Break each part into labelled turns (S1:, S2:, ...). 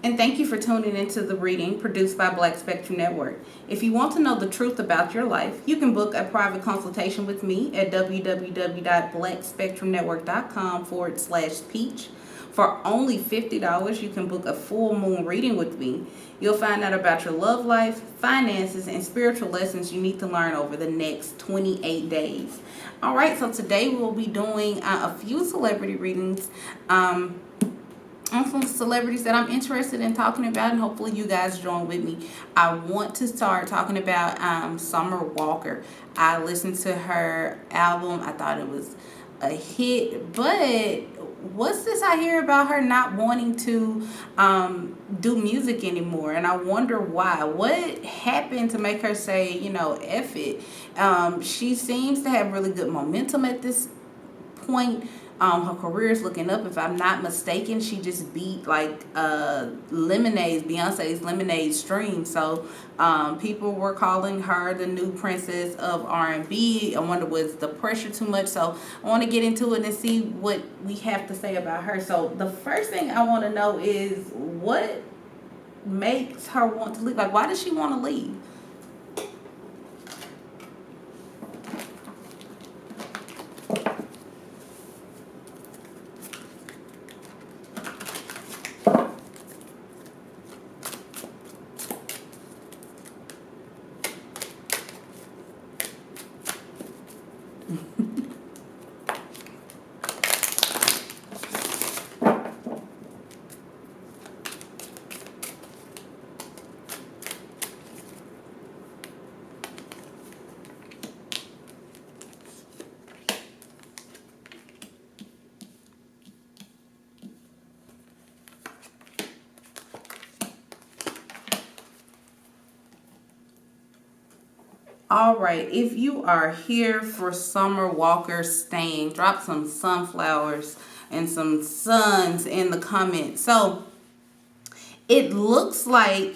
S1: And thank you for tuning into the reading produced by Black Spectrum Network. If you want to know the truth about your life, you can book a private consultation with me at www.blackspectrumnetwork.com/peach. For only $50, you can book a full moon reading with me. You'll find out about your love life, finances, and spiritual lessons you need to learn over the next 28 days. All right, so today we'll be doing a few celebrity readings. On some celebrities that I'm interested in talking about, and hopefully you guys join with me. I want to start talking about Summer Walker. I listened to her album. I thought it was a hit, but what's this I hear about her not wanting to do music anymore? And I wonder why. What happened to make her say, F it? She seems to have really good momentum at this point. Her career is looking up. If I'm not mistaken, she just beat Beyonce's Lemonade stream. So people were calling her the new princess of R&B. I wonder, was the pressure too much? So I want to get into it and see what we have to say about her. So the first thing I want to know is what makes her want to leave? Like, why does she want to leave? All right, if you are here for Summer Walker staying, drop some sunflowers and some suns in the comments. So it looks like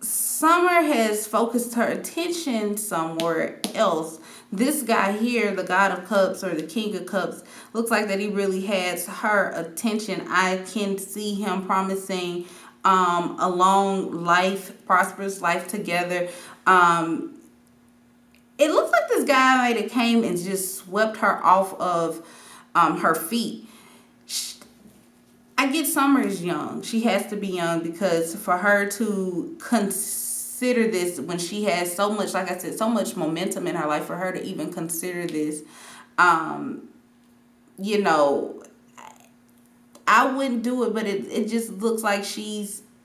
S1: Summer has focused her attention somewhere else. This guy here, the God of Cups or the King of Cups, looks like that he really has her attention. I can see him promising a long life, prosperous life together. It looks like this guy might have came and just swept her off of her feet. I get Summer is young. She has to be young because for her to consider this when she has so much, like I said, so much momentum in her life, for her to even consider this, I wouldn't do it, but it just looks like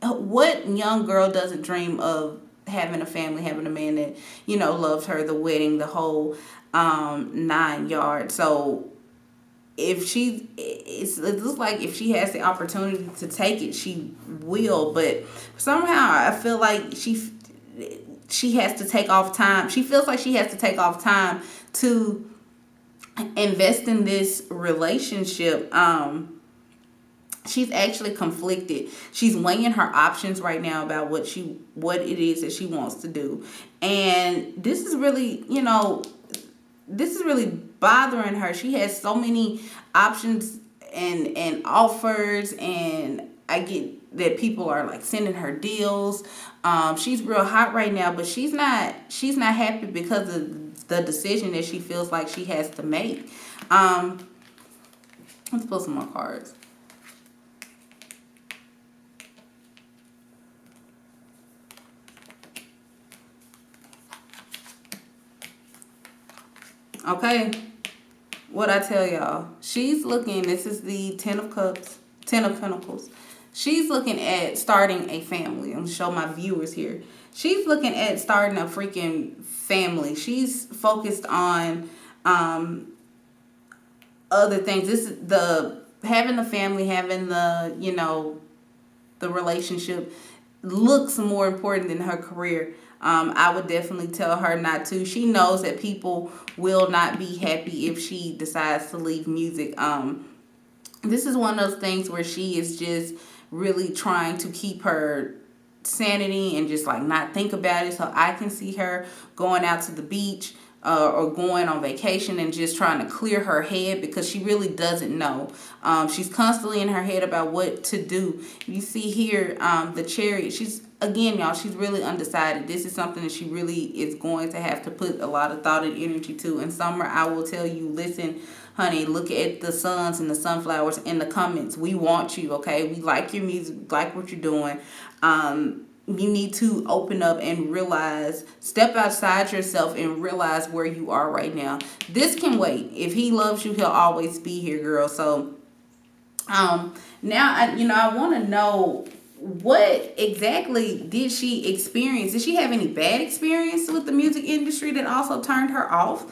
S1: what young girl doesn't dream of having a family, having a man that, loves her, the wedding, the whole 9 yards. So it looks like if she has the opportunity to take it, she will. But somehow I feel like she has to take off time. She feels like she has to take off time to invest in this relationship. She's actually conflicted. She's weighing her options right now about what it is that she wants to do. And this is really, bothering her. She has so many options and offers, and I get that people are like sending her deals. She's real hot right now, but she's not happy because of the decision that she feels like she has to make. Let's pull some more cards. Okay, what I tell y'all, she's looking, this is the 10 of Cups, 10 of Pentacles. She's looking at starting a family. I'm going to show my viewers here. She's looking at starting a freaking family. She's focused on other things. This is having the family, having the, the relationship looks more important than her career. I would definitely tell her not to. She knows that people will not be happy if she decides to leave music. This is one of those things where she is just really trying to keep her sanity and just like not think about it. So I can see her going out to the beach, or going on vacation and just trying to clear her head because she really doesn't know. She's constantly in her head about what to do. You see here, the Chariot, again, y'all, she's really undecided. This is something that she really is going to have to put a lot of thought and energy to. In summer, I will tell you, listen, honey, look at the suns and the sunflowers in the comments. We want you, okay? We like your music, like what you're doing. You need to open up and realize, step outside yourself and realize where you are right now. This can wait. If he loves you, he'll always be here, girl. So, now, I want to know, what exactly did she experience? Did she have any bad experience with the music industry that also turned her off?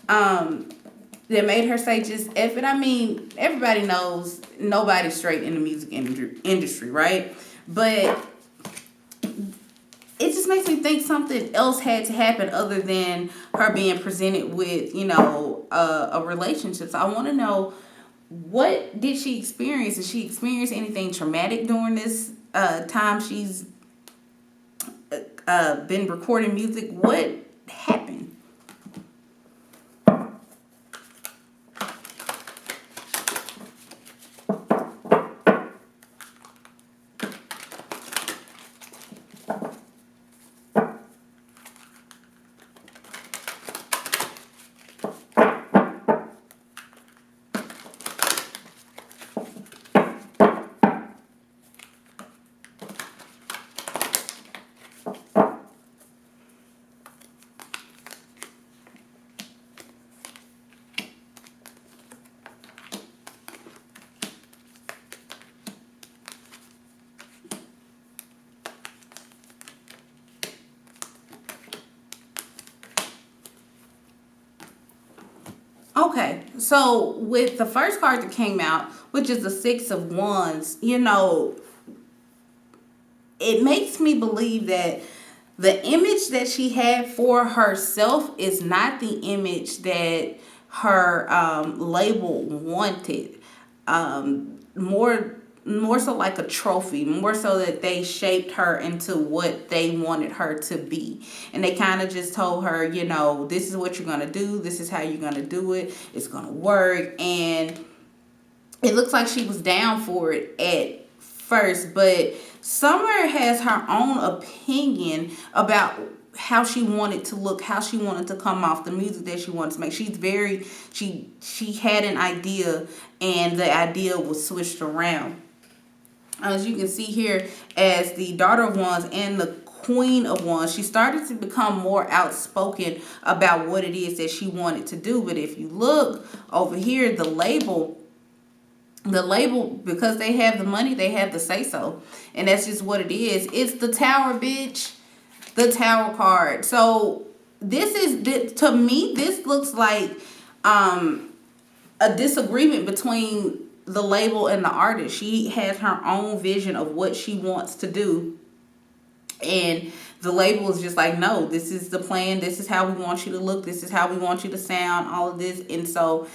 S1: That made her say, just F it? I mean, everybody knows nobody's straight in the music industry, right? But it just makes me think something else had to happen other than her being presented with, a relationship. So I want to know, what did she experience? Did she experience anything traumatic during this time she's been recording music? What happened? Okay, so with the first card that came out, which is the Six of Wands, it makes me believe that the image that she had for herself is not the image that her label wanted. More so like a trophy, more so that they shaped her into what they wanted her to be. And they kind of just told her, this is what you're going to do. This is how you're going to do it. It's going to work. And it looks like she was down for it at first. But Summer has her own opinion about how she wanted to look, how she wanted to come off, the music that she wanted to make. She had an idea, and the idea was switched around. As you can see here, as the Daughter of Wands and the Queen of Wands, she started to become more outspoken about what it is that she wanted to do. But if you look over here, the label, because they have the money, they have the say-so. And that's just what it is. It's the Tower, bitch. The Tower card. So to me, this looks like a disagreement between the label and the artist. She has her own vision of what she wants to do, and the label is just like, no, this is the plan, this is how we want you to look, this is how we want you to sound, all of this. And so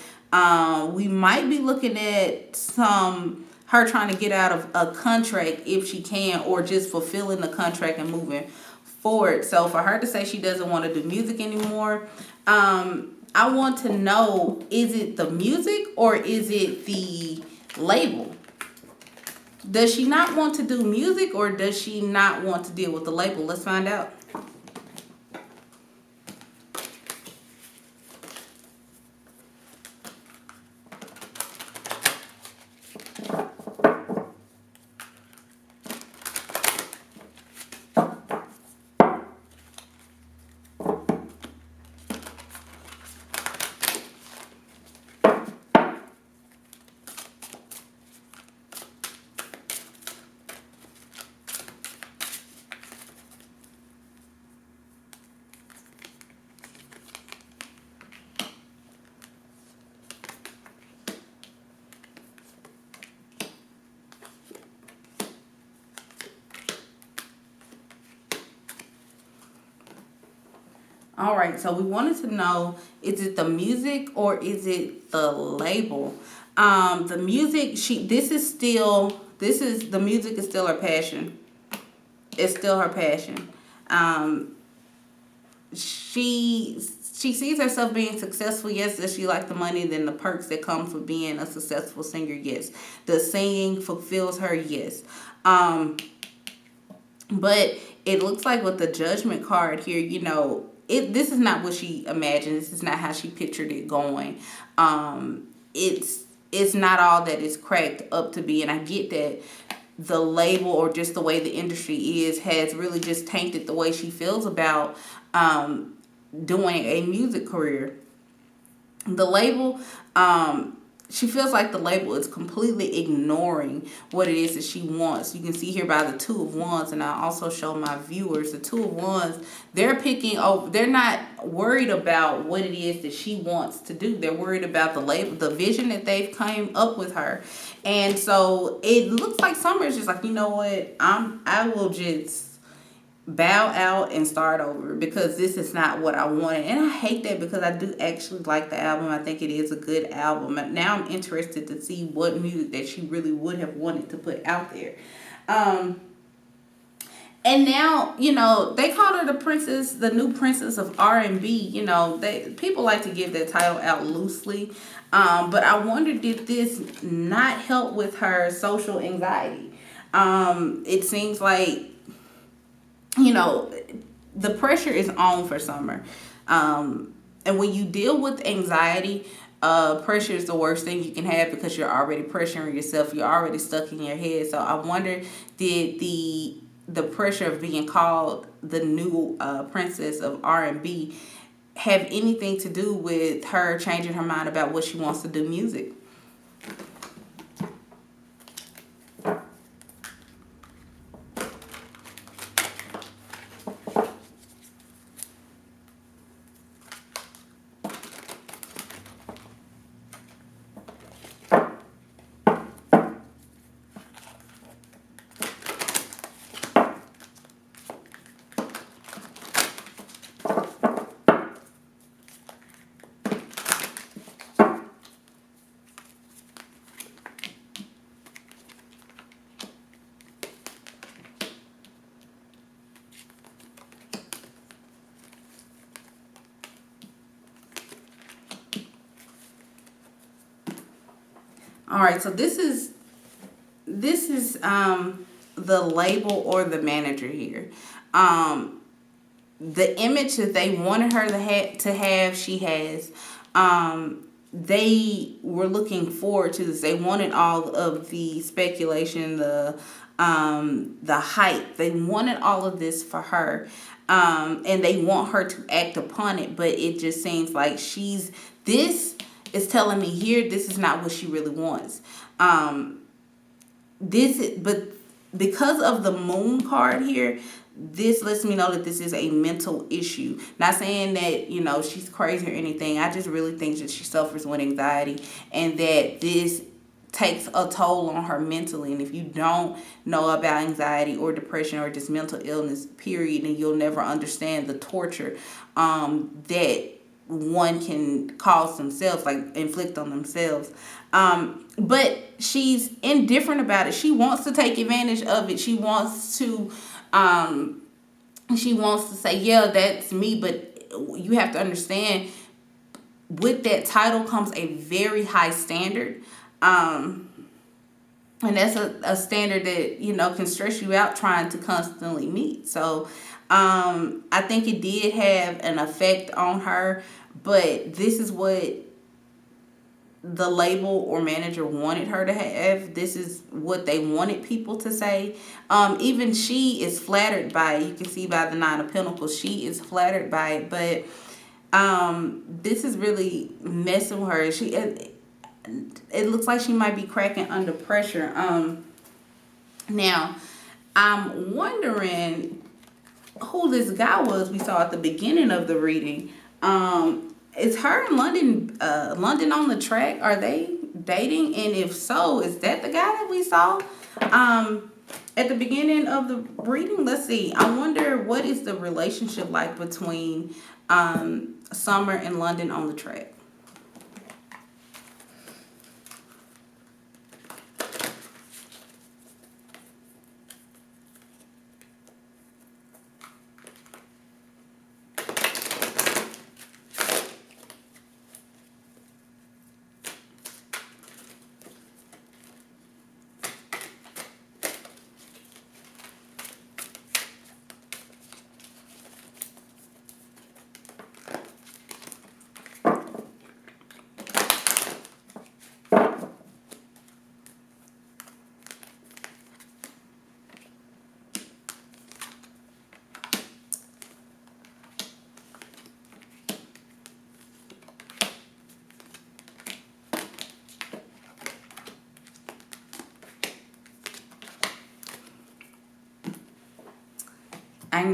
S1: we might be looking at her trying to get out of a contract if she can, or just fulfilling the contract and moving forward. So for her to say she doesn't want to do music anymore, I want to know, is it the music or is it the label? Does she not want to do music, or does she not want to deal with the label? Let's find out. All right, so we wanted to know, is it the music or is it the label? The music, the music is still her passion. It's still her passion. She she sees herself being successful. Yes. Does she like the money? Then the perks that comes with being a successful singer. Yes. The singing fulfills her. Yes. But it looks like with the judgment card here, this is not what she imagined. This is not how she pictured it going. It's not all that it's cracked up to be. And I get that the label or just the way the industry has really just tainted the way she feels about doing a music career. The label, she feels like the label is completely ignoring what it is that she wants. You can see here by the Two of Wands, and I also show my viewers the Two of Wands. They're picking over. They're not worried about what it is that she wants to do. They're worried about the label, the vision that they've came up with her. And so it looks like Summer is just like, you know what? I will just bow out and start over because this is not what I wanted. And I hate that because I do actually like the album. I think it is a good album. Now I'm interested to see what music that she really would have wanted to put out there. And now, they call her the princess, the new princess of R&B. People like to give that title out loosely. But I wonder, did this not help with her social anxiety? It seems like, the pressure is on for Summer. And when you deal with anxiety, pressure is the worst thing you can have because you're already pressuring yourself. You're already stuck in your head. So I wonder, did the pressure of being called the new princess of R&B have anything to do with her changing her mind about what she wants to do music? All right, so this is the label or the manager here. The image that they wanted her to have, she has. They were looking forward to this. They wanted all of the speculation, the hype. They wanted all of this for her, and they want her to act upon it. But it just seems like this is telling me here, this is not what she really wants. But because of the Moon card here, this lets me know that this is a mental issue. Not saying that, she's crazy or anything. I just really think that she suffers with anxiety and that this takes a toll on her mentally. And if you don't know about anxiety or depression or just mental illness, period, then you'll never understand the torture that one can cause themselves, like inflict on themselves. But she's indifferent about it. She wants to take advantage of it. She wants to say, yeah, that's me. But you have to understand, with that title comes a very high standard. And that's a standard that, can stress you out trying to constantly meet. So I think it did have an effect on her, but this is what the label or manager wanted her to have. This is what they wanted people to say. Even she is flattered by it. You can see by the Nine of Pentacles, she is flattered by it, but this is really messing with her. It looks like she might be cracking under pressure. Now, I'm wondering who this guy was we saw at the beginning of the reading. Is her and London on the track? Are they dating? And if so, is that the guy that we saw at the beginning of the reading? Let's see. I wonder, what is the relationship like between Summer and London on the track?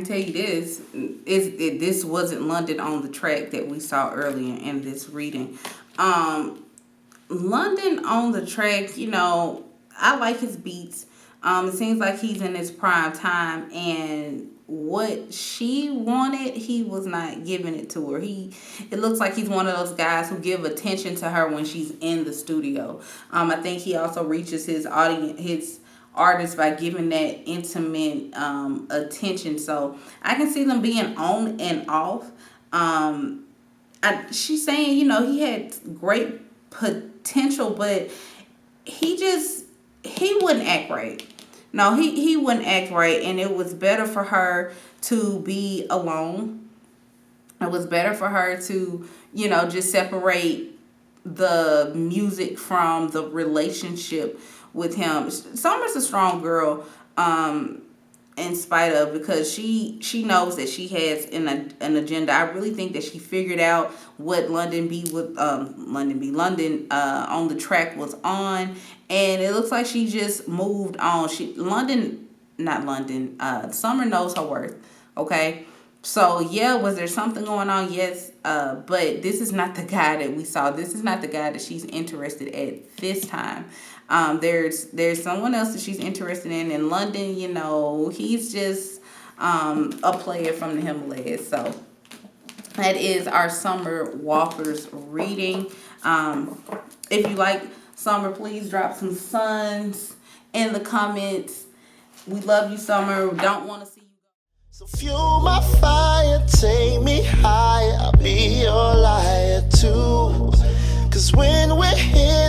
S1: can tell you this, this wasn't London on the track that we saw earlier in this reading. London on the track, you know, I like his beats. It seems like he's in his prime time, and what she wanted, he was not giving it to her. It looks like he's one of those guys who give attention to her when she's in the studio. I think he also reaches his audience, his artists, by giving that intimate attention. So I can see them being on and off. She's saying, you know, he had great potential, but he wouldn't act right. No, he wouldn't act right, and it was better for her to be alone. It was better for her to, you know, just separate the music from the relationship with him. Summer's a strong girl, in spite of, because she knows that she has an agenda. I really think that she figured out what London on the track was on, and it looks like she just moved on. Summer knows her worth. Okay. So, yeah, was there something going on? Yes, but this is not the guy that we saw. This is not the guy that she's interested at this time. There's someone else that she's interested in. In London, you know, he's just a player from the Himalayas. So that is our Summer Walker's reading. If you like Summer, please drop some suns in the comments. We love you, Summer. We don't want to see you.
S2: So fuel my fire, take me higher, I'll be your liar too. 'Cause when we're here